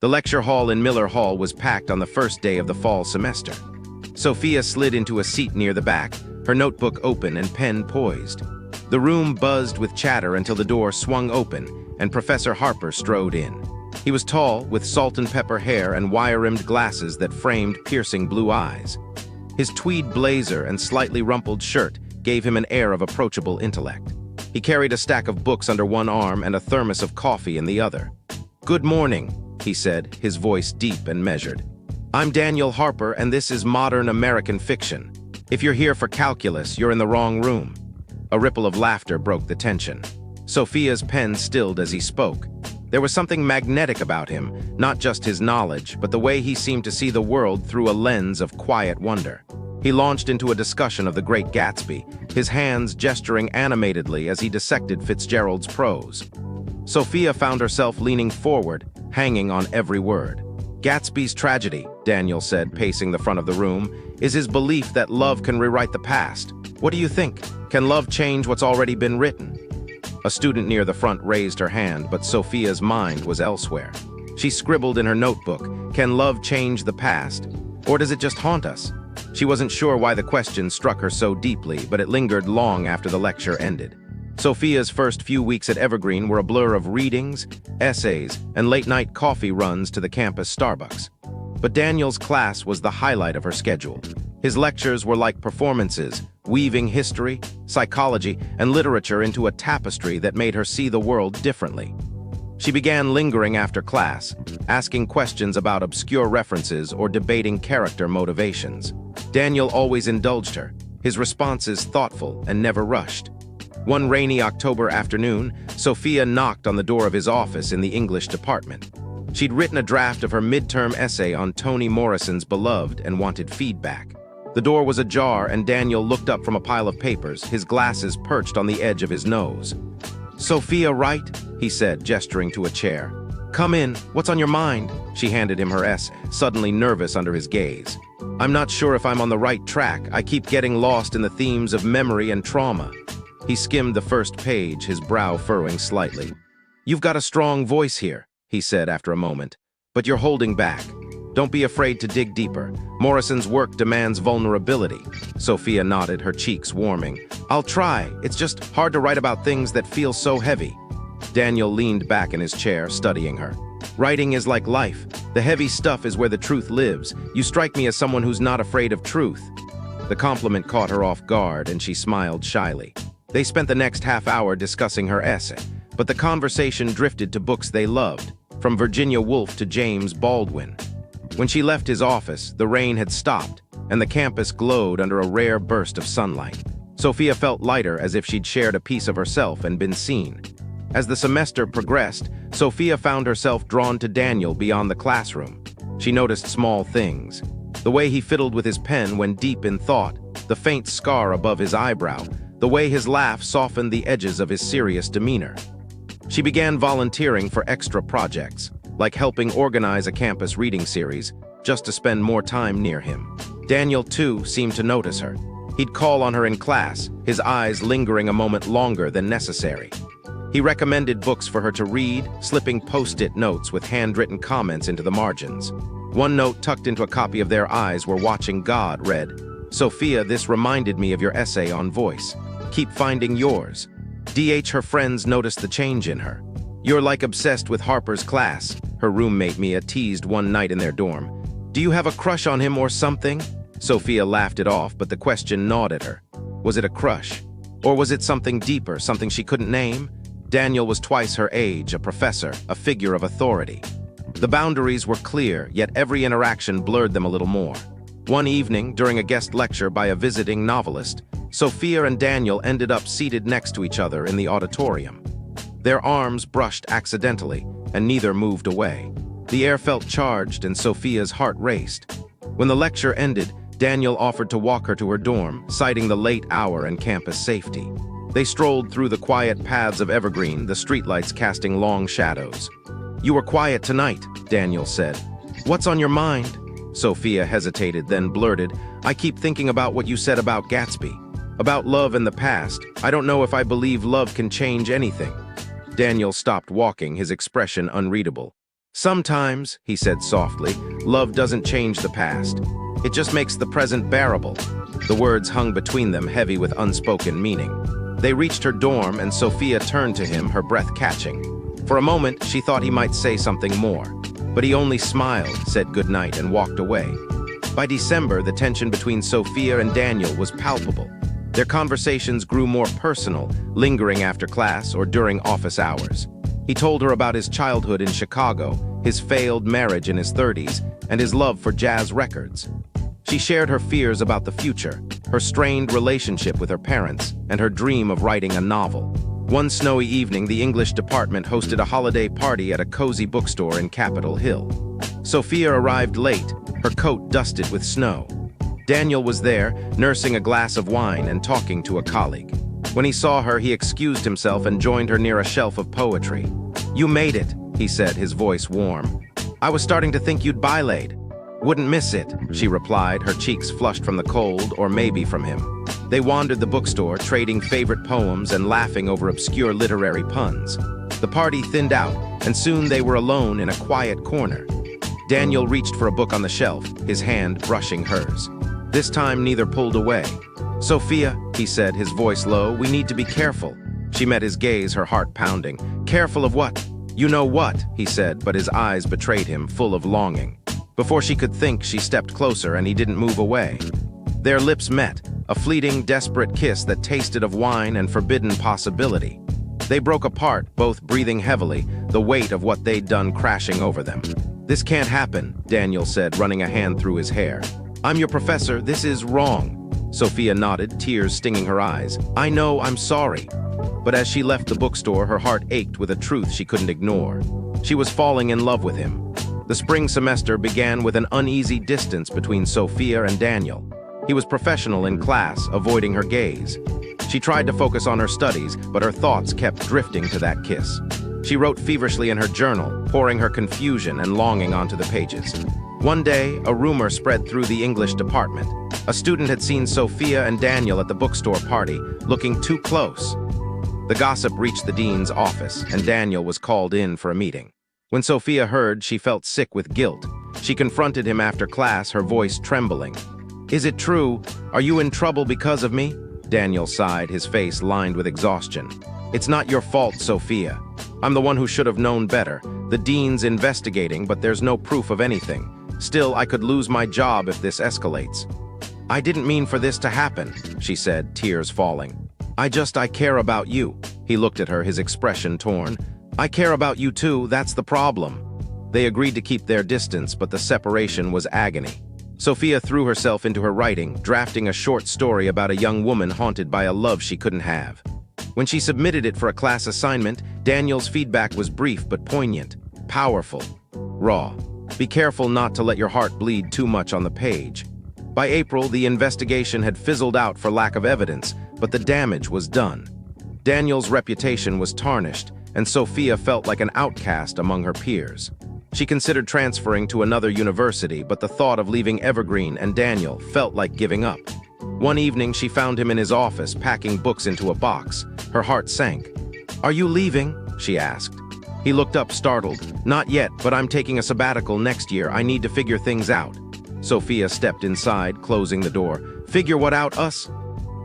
The lecture hall in Miller Hall was packed on the first day of the fall semester. Sophia slid into a seat near the back, her notebook open and pen poised. The room buzzed with chatter until the door swung open and Professor Harper strode in. He was tall, with salt and pepper hair and wire-rimmed glasses that framed piercing blue eyes. His tweed blazer and slightly rumpled shirt gave him an air of approachable intellect. He carried a stack of books under one arm and a thermos of coffee in the other. "Good morning," he said, his voice deep and measured. "I'm Daniel Harper, and this is modern American fiction. If you're here for calculus, you're in the wrong room." A ripple of laughter broke the tension. Sophia's pen stilled as he spoke. There was something magnetic about him, not just his knowledge, but the way he seemed to see the world through a lens of quiet wonder. He launched into a discussion of The Great Gatsby, his hands gesturing animatedly as he dissected Fitzgerald's prose. Sophia found herself leaning forward, hanging on every word. "Gatsby's tragedy," Daniel said, pacing the front of the room, "is his belief that love can rewrite the past. What do you think? Can love change what's already been written?" A student near the front raised her hand, but Sophia's mind was elsewhere. She scribbled in her notebook, "Can love change the past? Or does it just haunt us?" She wasn't sure why the question struck her so deeply, but it lingered long after the lecture ended. Sophia's first few weeks at Evergreen were a blur of readings, essays, and late-night coffee runs to the campus Starbucks. But Daniel's class was the highlight of her schedule. His lectures were like performances, weaving history, psychology, and literature into a tapestry that made her see the world differently. She began lingering after class, asking questions about obscure references or debating character motivations. Daniel always indulged her, his responses thoughtful and never rushed. One rainy October afternoon, Sophia knocked on the door of his office in the English department. She'd written a draft of her midterm essay on Toni Morrison's Beloved and wanted feedback. The door was ajar and Daniel looked up from a pile of papers, his glasses perched on the edge of his nose. "Sophia, right?" he said, gesturing to a chair. "Come in. What's on your mind?" She handed him her essay, suddenly nervous under his gaze. "I'm not sure if I'm on the right track. I keep getting lost in the themes of memory and trauma." He skimmed the first page, his brow furrowing slightly. "You've got a strong voice here," he said after a moment, "but you're holding back. Don't be afraid to dig deeper. Morrison's work demands vulnerability." Sophia nodded, her cheeks warming. "I'll try. It's just hard to write about things that feel so heavy." Daniel leaned back in his chair, studying her. "Writing is like life. The heavy stuff is where the truth lives. You strike me as someone who's not afraid of truth." The compliment caught her off guard, and she smiled shyly. They spent the next half hour discussing her essay, but the conversation drifted to books they loved, from Virginia Woolf to James Baldwin. When she left his office, the rain had stopped, and the campus glowed under a rare burst of sunlight. Sophia felt lighter, as if she'd shared a piece of herself and been seen. As the semester progressed, Sophia found herself drawn to Daniel beyond the classroom. She noticed small things. The way he fiddled with his pen when deep in thought, the faint scar above his eyebrow, the way his laugh softened the edges of his serious demeanor. She began volunteering for extra projects, like helping organize a campus reading series, just to spend more time near him. Daniel, too, seemed to notice her. He'd call on her in class, his eyes lingering a moment longer than necessary. He recommended books for her to read, slipping post-it notes with handwritten comments into the margins. One note tucked into a copy of Their Eyes Were Watching God read, "Sophia, this reminded me of your essay on voice. Keep finding yours." Her friends noticed the change in her. "You're like obsessed with Harper's class," her roommate Mia teased one night in their dorm. "Do you have a crush on him or something?" Sophia laughed it off, but the question gnawed at her. Was it a crush? Or was it something deeper, something she couldn't name? Daniel was twice her age, a professor, a figure of authority. The boundaries were clear, yet every interaction blurred them a little more. One evening, during a guest lecture by a visiting novelist, Sophia and Daniel ended up seated next to each other in the auditorium. Their arms brushed accidentally, and neither moved away. The air felt charged, and Sophia's heart raced. When the lecture ended, Daniel offered to walk her to her dorm, citing the late hour and campus safety. They strolled through the quiet paths of Evergreen, the streetlights casting long shadows. "You were quiet tonight," Daniel said. "What's on your mind?" Sophia hesitated, then blurted, "I keep thinking about what you said about Gatsby. About love in the past. I don't know if I believe love can change anything." Daniel stopped walking, his expression unreadable. "Sometimes," he said softly, "love doesn't change the past. It just makes the present bearable." The words hung between them, heavy with unspoken meaning. They reached her dorm, and Sophia turned to him, her breath catching. For a moment, she thought he might say something more, but he only smiled, said goodnight, and walked away. By December, the tension between Sophia and Daniel was palpable. Their conversations grew more personal, lingering after class or during office hours. He told her about his childhood in Chicago, his failed marriage in his 30s, and his love for jazz records. She shared her fears about the future, her strained relationship with her parents, and her dream of writing a novel. One snowy evening, the English department hosted a holiday party at a cozy bookstore in Capitol Hill. Sophia arrived late, her coat dusted with snow. Daniel was there, nursing a glass of wine and talking to a colleague. When he saw her, he excused himself and joined her near a shelf of poetry. "You made it," he said, his voice warm. "I was starting to think you'd bylade." "Wouldn't miss it," she replied, her cheeks flushed from the cold, or maybe from him. They wandered the bookstore, trading favorite poems and laughing over obscure literary puns. The party thinned out, and soon they were alone in a quiet corner. Daniel reached for a book on the shelf, his hand brushing hers. This time, neither pulled away. "Sophia," he said, his voice low, "we need to be careful." She met his gaze, her heart pounding. "Careful of what?" "You know what," he said, but his eyes betrayed him, full of longing. Before she could think, she stepped closer, and he didn't move away. Their lips met, a fleeting, desperate kiss that tasted of wine and forbidden possibility. They broke apart, both breathing heavily, the weight of what they'd done crashing over them. "This can't happen," Daniel said, running a hand through his hair. "I'm your professor, this is wrong." Sophia nodded, tears stinging her eyes. "I know, I'm sorry." But as she left the bookstore, her heart ached with a truth she couldn't ignore. She was falling in love with him. The spring semester began with an uneasy distance between Sophia and Daniel. He was professional in class, avoiding her gaze. She tried to focus on her studies, but her thoughts kept drifting to that kiss. She wrote feverishly in her journal, pouring her confusion and longing onto the pages. One day, a rumor spread through the English department. A student had seen Sophia and Daniel at the bookstore party, looking too close. The gossip reached the dean's office, and Daniel was called in for a meeting. When Sophia heard, she felt sick with guilt. She confronted him after class, her voice trembling. "Is it true? Are you in trouble because of me?" Daniel sighed, his face lined with exhaustion. "It's not your fault, Sophia. I'm the one who should have known better. The dean's investigating, but there's no proof of anything. Still, I could lose my job if this escalates." "I didn't mean for this to happen," she said, tears falling. I care about you." He looked at her, his expression torn. "I care about you too, that's the problem." They agreed to keep their distance, but the separation was agony. Sophia threw herself into her writing, drafting a short story about a young woman haunted by a love she couldn't have. When she submitted it for a class assignment, Daniel's feedback was brief but poignant, powerful, raw. "Be careful not to let your heart bleed too much on the page." By April, the investigation had fizzled out for lack of evidence, but the damage was done. Daniel's reputation was tarnished, and Sophia felt like an outcast among her peers. She considered transferring to another university, but the thought of leaving Evergreen and Daniel felt like giving up. One evening, she found him in his office, packing books into a box. Her heart sank. "Are you leaving?" she asked. He looked up, startled. "Not yet, but I'm taking a sabbatical next year. I need to figure things out." Sophia stepped inside, closing the door. "Figure what out, us?"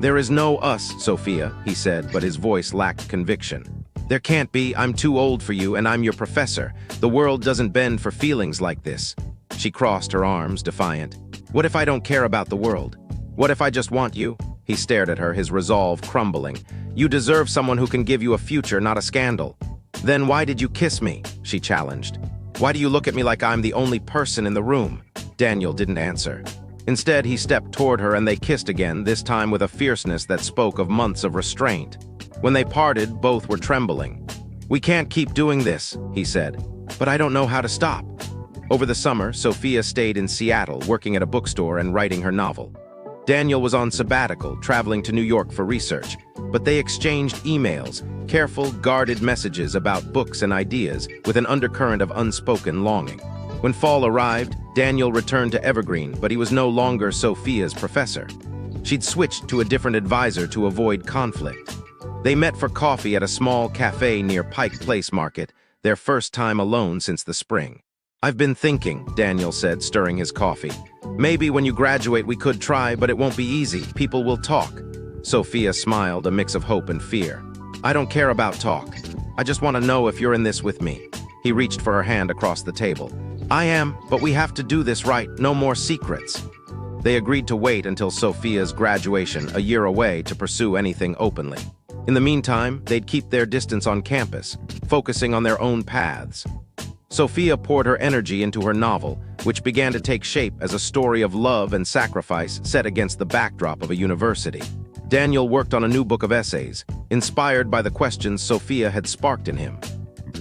"There is no us, Sophia," he said, but his voice lacked conviction. "There can't be. I'm too old for you, and I'm your professor. The world doesn't bend for feelings like this." She crossed her arms, defiant. "What if I don't care about the world? What if I just want you?" He stared at her, his resolve crumbling. "You deserve someone who can give you a future, not a scandal." "Then why did you kiss me?" she challenged. "Why do you look at me like I'm the only person in the room?" Daniel didn't answer. Instead, he stepped toward her and they kissed again, this time with a fierceness that spoke of months of restraint. When they parted, both were trembling. "We can't keep doing this," he said. "But I don't know how to stop." Over the summer, Sophia stayed in Seattle, working at a bookstore and writing her novel. Daniel was on sabbatical, traveling to New York for research, but they exchanged emails, careful, guarded messages about books and ideas with an undercurrent of unspoken longing. When fall arrived, Daniel returned to Evergreen, but he was no longer Sophia's professor. She'd switched to a different advisor to avoid conflict. They met for coffee at a small cafe near Pike Place Market, their first time alone since the spring. "I've been thinking," Daniel said, stirring his coffee. "Maybe when you graduate we could try, but it won't be easy. People will talk." Sophia smiled, a mix of hope and fear. "I don't care about talk. I just want to know if you're in this with me." He reached for her hand across the table. "I am, but we have to do this right. No more secrets." They agreed to wait until Sophia's graduation, a year away, to pursue anything openly. In the meantime, they'd keep their distance on campus, focusing on their own paths. Sophia poured her energy into her novel, which began to take shape as a story of love and sacrifice set against the backdrop of a university. Daniel worked on a new book of essays, inspired by the questions Sophia had sparked in him.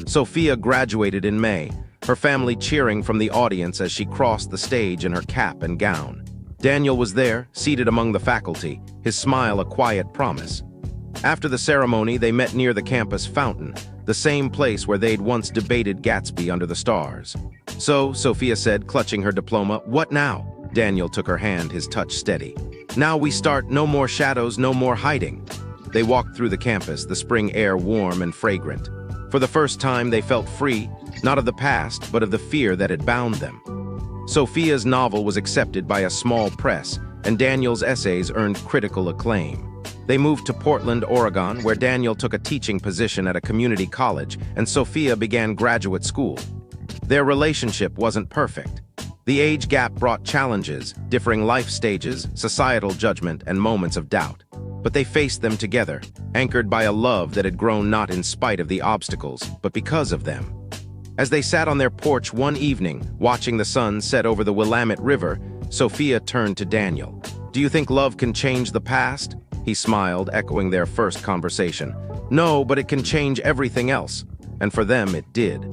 Sophia graduated in May, her family cheering from the audience as she crossed the stage in her cap and gown. Daniel was there, seated among the faculty, his smile a quiet promise. After the ceremony, they met near the campus fountain, the same place where they'd once debated Gatsby under the stars. "So," Sophia said, clutching her diploma, "what now?" Daniel took her hand, his touch steady. "Now we start. No more shadows, no more hiding." They walked through the campus, the spring air warm and fragrant. For the first time, they felt free, not of the past, but of the fear that had bound them. Sophia's novel was accepted by a small press, and Daniel's essays earned critical acclaim. They moved to Portland, Oregon, where Daniel took a teaching position at a community college, and Sophia began graduate school. Their relationship wasn't perfect. The age gap brought challenges, differing life stages, societal judgment, and moments of doubt. But they faced them together, anchored by a love that had grown not in spite of the obstacles, but because of them. As they sat on their porch one evening, watching the sun set over the Willamette River, Sophia turned to Daniel. "Do you think love can change the past?" He smiled, echoing their first conversation. "No, but it can change everything else." And for them, it did.